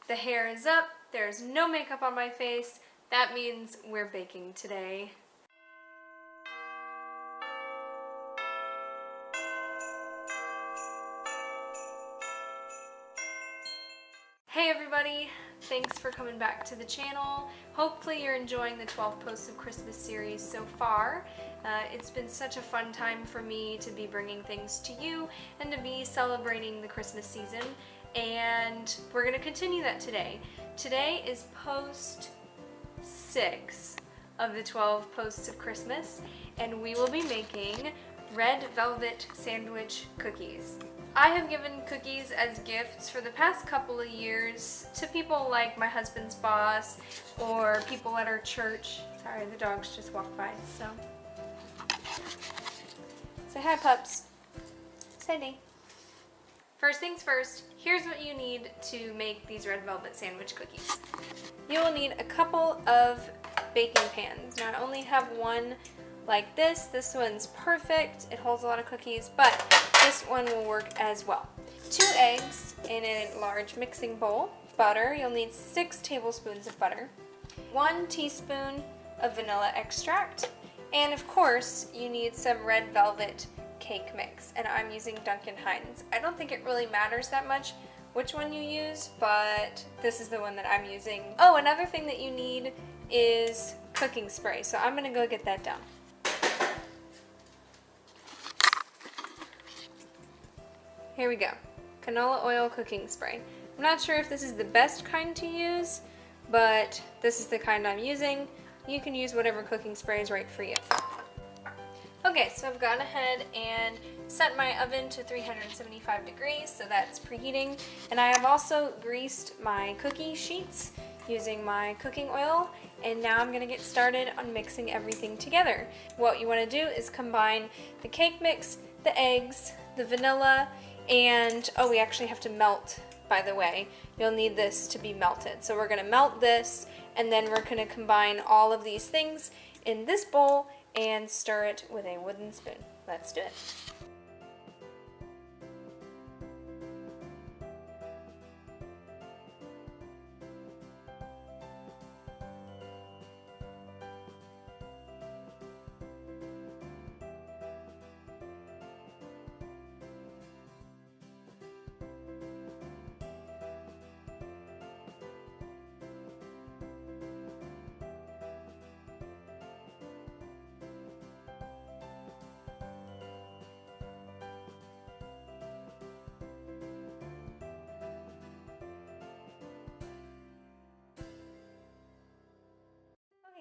The hair is up, there's no makeup on my face. That means we're baking today. Hey everybody, thanks for coming back to the channel. Hopefully you're enjoying the 12 Posts of Christmas series so far. It's been such a fun time for me to be bringing things to you and to be celebrating the Christmas season, and we're going to continue that today. Today is post 6 of the 12 Posts of Christmas, and we will be making red velvet sandwich cookies. I have given cookies as gifts for the past couple of years to people like my husband's boss or people at our church. Sorry, the dogs just walked by, so. Say hi, pups. Say hey. First things first, here's what you need to make these red velvet sandwich cookies. You will need a couple of baking pans. Now I only have one like this. This one's perfect. It holds a lot of cookies, but this one will work as well. 2 eggs in a large mixing bowl. Butter, you'll need 6 tablespoons of butter. 1 teaspoon of vanilla extract. And of course, you need some red velvet cake mix, and I'm using Duncan Hines. I don't think it really matters that much which one you use, but this is the one that I'm using. Oh, another thing that you need is cooking spray, so I'm gonna go get that down. Here we go, canola oil cooking spray. I'm not sure if this is the best kind to use, but this is the kind I'm using. You can use whatever cooking spray is right for you. Okay, so I've gone ahead and set my oven to 375 degrees, so that's preheating. And I have also greased my cookie sheets using my cooking oil, and now I'm gonna get started on mixing everything together. What you wanna do is combine the cake mix, the eggs, the vanilla, and oh, we actually have to melt, by the way. You'll need this to be melted. So we're gonna melt this, and then we're gonna combine all of these things in this bowl and stir it with a wooden spoon. Let's do it.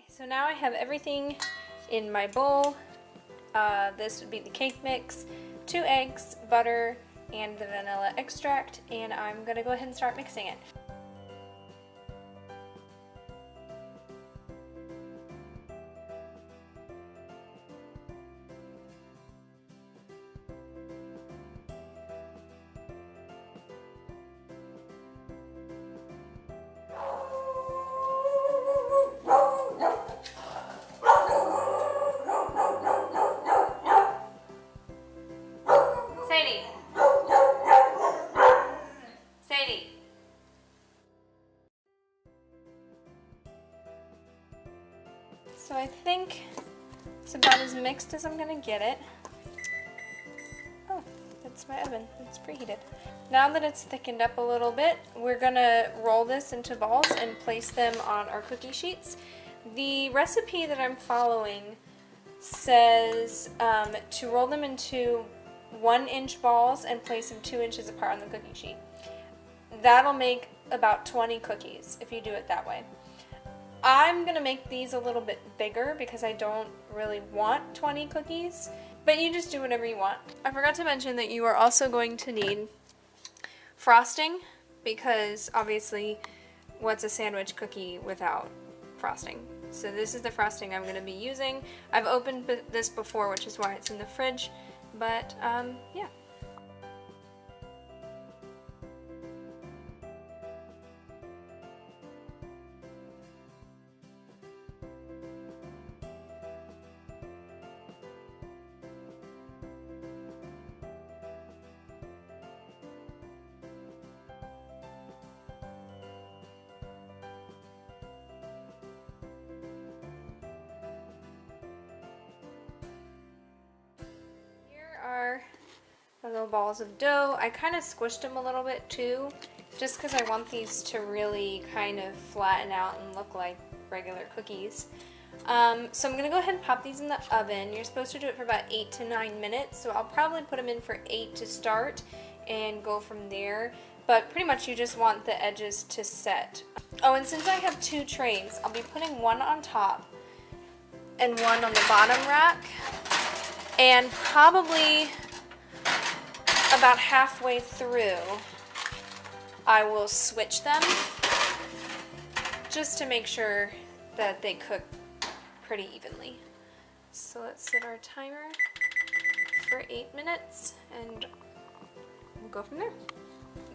So now I have everything in my bowl. This would be the cake mix, 2 eggs, butter, and the vanilla extract, and I'm gonna go ahead and start mixing it. So I think it's about as mixed as I'm gonna get it. Oh, that's my oven, it's preheated. Now that it's thickened up a little bit, we're gonna roll this into balls and place them on our cookie sheets. The recipe that I'm following says to roll them into 1-inch balls and place them 2 inches apart on the cookie sheet. That'll make about 20 cookies if you do it that way. I'm gonna make these a little bit bigger because I don't really want 20 cookies, but you just do whatever you want. I forgot to mention that you are also going to need frosting, because obviously what's a sandwich cookie without frosting? So this is the frosting I'm gonna be using. I've opened this before, which is why it's in the fridge, but yeah. my little balls of dough. I kind of squished them a little bit too, just because I want these to really kind of flatten out and look like regular cookies. So I'm gonna go ahead and pop these in the oven. You're supposed to do it for about 8 to 9 minutes, so I'll probably put them in for 8 to start and go from there. But pretty much you just want the edges to set. Oh, and since I have 2 trays, I'll be putting one on top and one on the bottom rack, and probably about halfway through I will switch them just to make sure that they cook pretty evenly. So let's set our timer for 8 minutes and we'll go from there.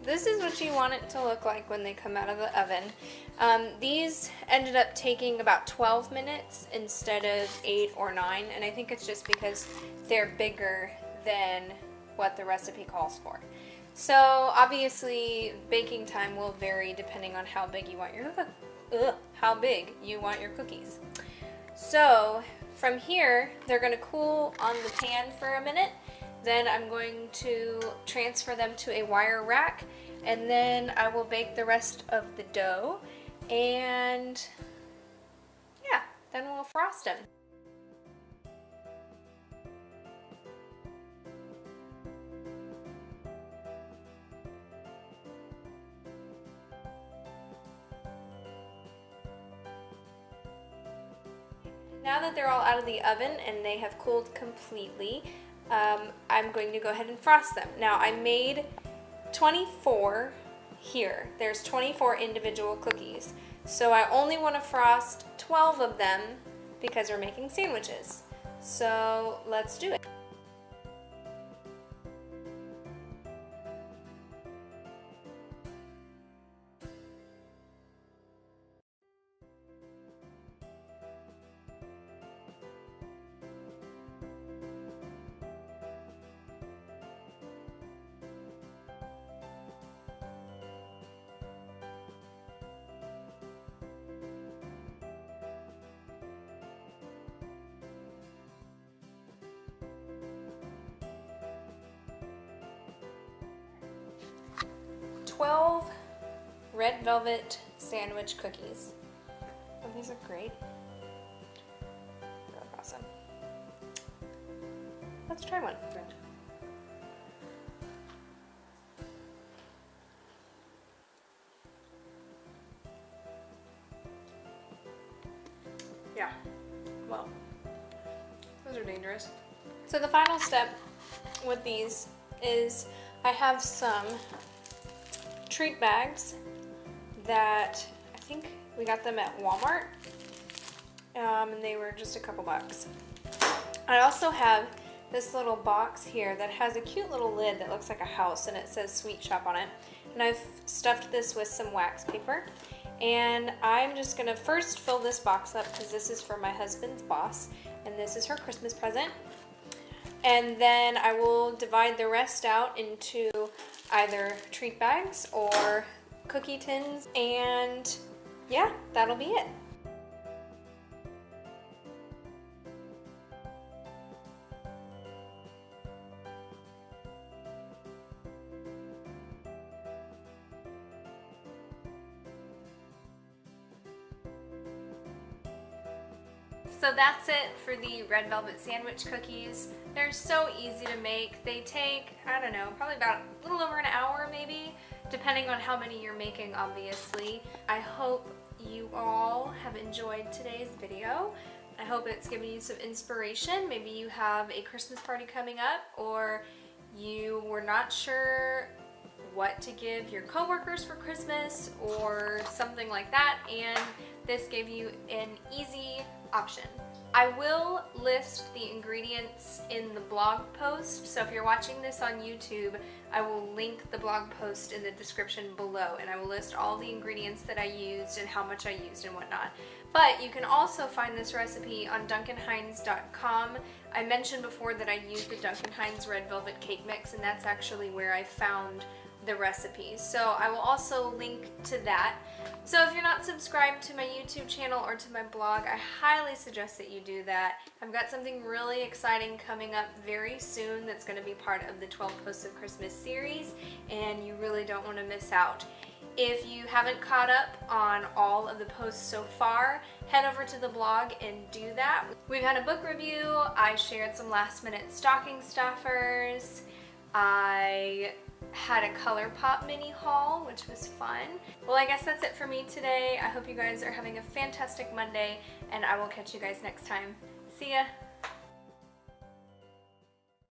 This is what you want it to look like when they come out of the oven. These ended up taking about 12 minutes instead of 8 or 9, and I think it's just because they're bigger than what the recipe calls for. So obviously baking time will vary depending on how big you want your cookies. So from here, they're going to cool on the pan for a minute. Then I'm going to transfer them to a wire rack, and then I will bake the rest of the dough, and yeah, then we'll frost them. Now that they're all out of the oven and they have cooled completely, I'm going to go ahead and frost them. Now I made 24 here. There's 24 individual cookies. So I only want to frost 12 of them because we're making sandwiches. So let's do it. Red velvet sandwich cookies. Oh, these are great. They're awesome. Let's try one. Yeah. Well, those are dangerous. So the final step with these is I have some treat bags that I think we got them at Walmart, and they were just a couple bucks. I also have this little box here that has a cute little lid that looks like a house, and it says Sweet Shop on it, and I've stuffed this with some wax paper, and I'm just gonna first fill this box up because this is for my husband's boss, and this is her Christmas present. And then I will divide the rest out into either treat bags or cookie tins, and yeah, that'll be it. So that's it for the red velvet sandwich cookies. They're so easy to make. They take, I don't know, probably about a little over an hour maybe, depending on how many you're making, obviously. I hope you all have enjoyed today's video. I hope it's given you some inspiration. Maybe you have a Christmas party coming up, or you were not sure what to give your coworkers for Christmas or something like that, and this gave you an easy option. I will list the ingredients in the blog post, so if you're watching this on YouTube, I will link the blog post in the description below, and I will list all the ingredients that I used and how much I used and whatnot. But you can also find this recipe on duncanhines.com. I mentioned before that I used the Duncan Hines Red Velvet Cake Mix, and that's actually where I found the recipes. So I will also link to that. So if you're not subscribed to my YouTube channel or to my blog, I highly suggest that you do that. I've got something really exciting coming up very soon that's going to be part of the 12 Posts of Christmas series, and you really don't want to miss out. If you haven't caught up on all of the posts so far, head over to the blog and do that. We've had a book review, I shared some last minute stocking stuffers, I had a ColourPop mini haul, which was fun. Well, I guess that's it for me today. I hope you guys are having a fantastic Monday, and I will catch you guys next time. See ya!